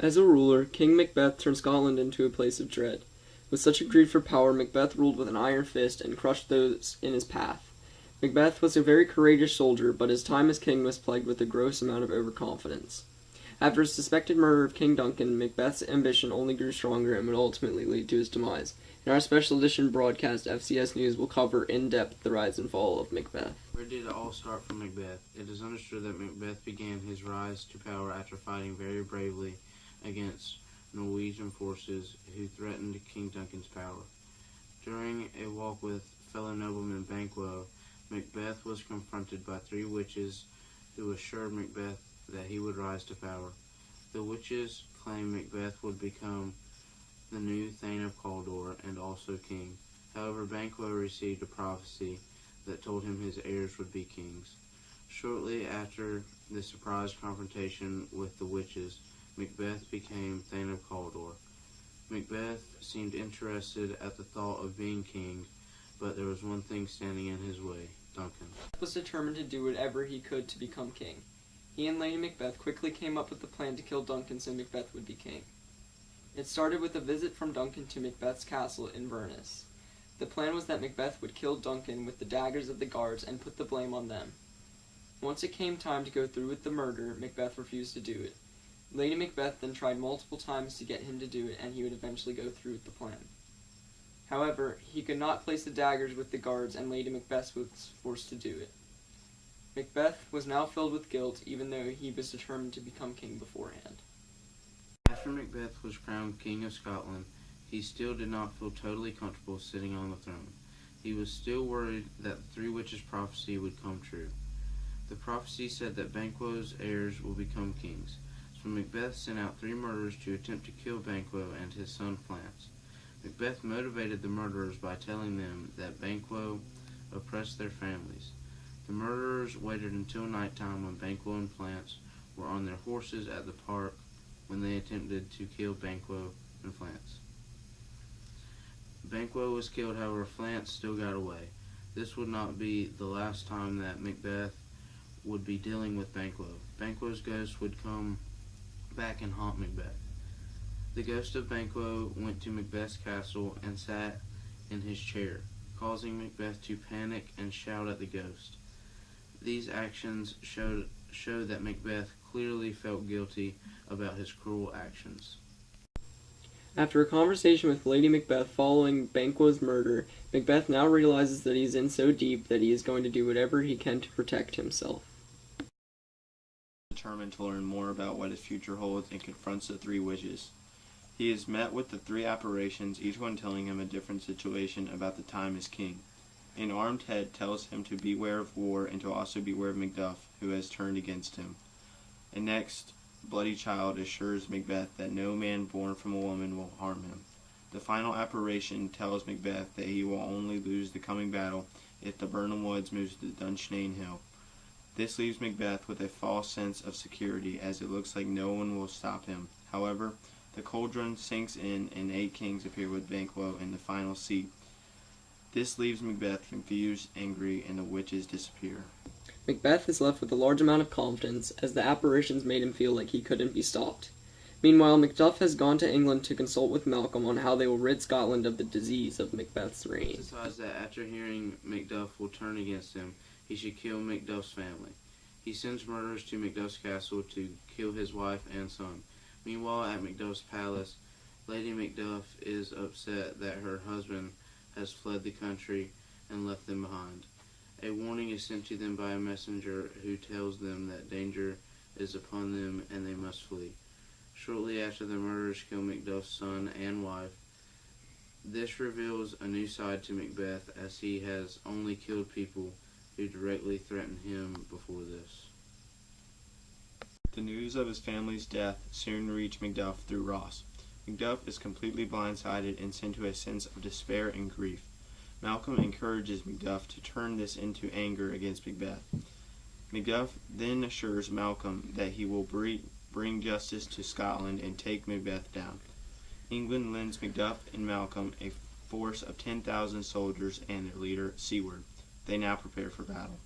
As a ruler, King Macbeth turned Scotland into a place of dread. With such a greed for power, Macbeth ruled with an iron fist and crushed those in his path. Macbeth was a very courageous soldier, but his time as king was plagued with a gross amount of overconfidence. After his suspected murder of King Duncan, Macbeth's ambition only grew stronger and would ultimately lead to his demise. In our special edition broadcast, FCS News will cover in depth the rise and fall of Macbeth. Where did it all start for Macbeth? It is understood that Macbeth began his rise to power after fighting very bravely against Norwegian forces who threatened King Duncan's power. During a walk with fellow nobleman Banquo, Macbeth was confronted by three witches who assured Macbeth that he would rise to power. The witches claimed Macbeth would become the new Thane of Cawdor and also king. However, Banquo received a prophecy that told him his heirs would be kings. Shortly after the surprise confrontation with the witches, Macbeth became Thane of Cawdor. Macbeth seemed interested at the thought of being king, but there was one thing standing in his way: Duncan. Macbeth was determined to do whatever he could to become king. He and Lady Macbeth quickly came up with the plan to kill Duncan so Macbeth would be king. It started with a visit from Duncan to Macbeth's castle in Inverness. The plan was that Macbeth would kill Duncan with the daggers of the guards and put the blame on them. Once it came time to go through with the murder, Macbeth refused to do it. Lady Macbeth then tried multiple times to get him to do it, and he would eventually go through with the plan. However, he could not place the daggers with the guards, and Lady Macbeth was forced to do it. Macbeth was now filled with guilt, even though he was determined to become king beforehand. After Macbeth was crowned King of Scotland, he still did not feel totally comfortable sitting on the throne. He was still worried that the three witches' prophecy would come true. The prophecy said that Banquo's heirs will become kings, so Macbeth sent out three murderers to attempt to kill Banquo and his son Flance. Macbeth motivated the murderers by telling them that Banquo oppressed their families. The murderers waited until nighttime when Banquo and Flance were on their horses at the park when they attempted to kill Banquo and Flance. Banquo was killed, however, Flance still got away. This would not be the last time that Macbeth would be dealing with Banquo. Banquo's ghost would come back and haunt Macbeth. The ghost of Banquo went to Macbeth's castle and sat in his chair, causing Macbeth to panic and shout at the ghost. These actions showed that Macbeth clearly felt guilty about his cruel actions. After a conversation with Lady Macbeth following Banquo's murder, Macbeth now realizes that he is in so deep that he is going to do whatever he can to protect himself. Determined to learn more about what his future holds and confronts the three witches. He is met with the three apparitions, each one telling him a different situation about the time as king. An armed head tells him to beware of war and to also beware of Macduff, who has turned against him. And next, Bloody Child assures Macbeth that no man born from a woman will harm him. The final apparition tells Macbeth that he will only lose the coming battle if the Birnam Woods moves to Dunsinane Hill. This leaves Macbeth with a false sense of security, as it looks like no one will stop him. However, the cauldron sinks in and 8 kings appear with Banquo in the final seat. This leaves Macbeth confused, angry, and the witches disappear. Macbeth is left with a large amount of confidence, as the apparitions made him feel like he couldn't be stopped. Meanwhile, Macduff has gone to England to consult with Malcolm on how they will rid Scotland of the disease of Macbeth's reign. He decides that after hearing Macduff will turn against him, he should kill Macduff's family. He sends murderers to Macduff's castle to kill his wife and son. Meanwhile, at Macduff's palace, Lady Macduff is upset that her husband has fled the country and left them behind. A warning is sent to them by a messenger who tells them that danger is upon them and they must flee. Shortly after, the murderers kill Macduff's son and wife. This reveals a new side to Macbeth, as he has only killed people who directly threatened him before this. The news of his family's death soon reached Macduff through Ross. Macduff is completely blindsided and sent to a sense of despair and grief. Malcolm encourages Macduff to turn this into anger against Macbeth. Macduff then assures Malcolm that he will bring justice to Scotland and take Macbeth down. England lends Macduff and Malcolm a force of 10,000 soldiers and their leader, Seward. They now prepare for battle.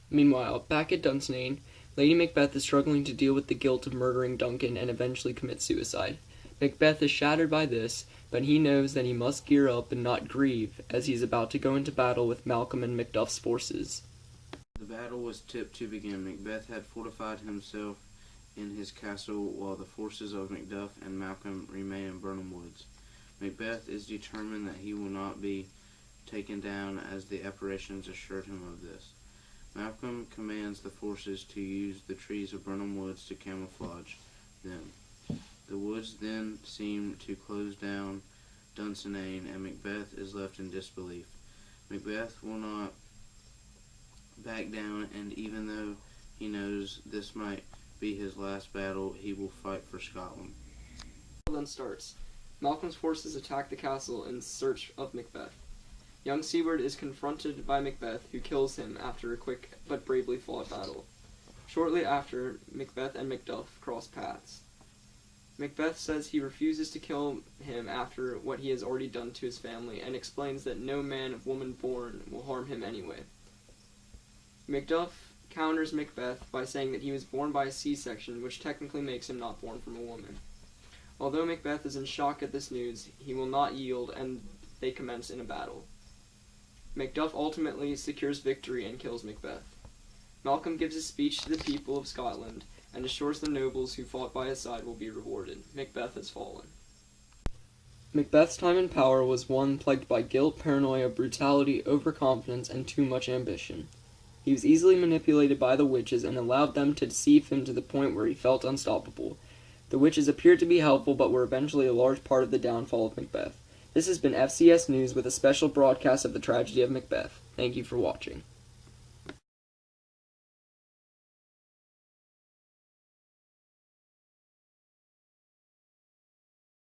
Meanwhile, back at Dunsinane, Lady Macbeth is struggling to deal with the guilt of murdering Duncan and eventually commits suicide. Macbeth is shattered by this, but he knows that he must gear up and not grieve, as he is about to go into battle with Malcolm and Macduff's forces. The battle was tipped to begin. Macbeth had fortified himself in his castle while the forces of Macduff and Malcolm remain in Burnham Woods. Macbeth is determined that he will not be taken down, as the apparitions assured him of this. Malcolm commands the forces to use the trees of Burnham Woods to camouflage them. The woods then seem to close down Dunsinane, and Macbeth is left in disbelief. Macbeth will not back down, and even though he knows this might be his last battle, he will fight for Scotland. The battle then starts. Malcolm's forces attack the castle in search of Macbeth. Young Siward is confronted by Macbeth, who kills him after a quick but bravely fought battle. Shortly after, Macbeth and Macduff cross paths. Macbeth says he refuses to kill him after what he has already done to his family, and explains that no man of woman born will harm him anyway. Macduff counters Macbeth by saying that he was born by a C-section, which technically makes him not born from a woman. Although Macbeth is in shock at this news, he will not yield, and they commence in a battle. Macduff ultimately secures victory and kills Macbeth. Malcolm gives a speech to the people of Scotland, and assures the nobles who fought by his side will be rewarded. Macbeth has fallen. Macbeth's time in power was one plagued by guilt, paranoia, brutality, overconfidence, and too much ambition. He was easily manipulated by the witches and allowed them to deceive him to the point where he felt unstoppable. The witches appeared to be helpful, but were eventually a large part of the downfall of Macbeth. This has been FCS News with a special broadcast of the tragedy of Macbeth. Thank you for watching.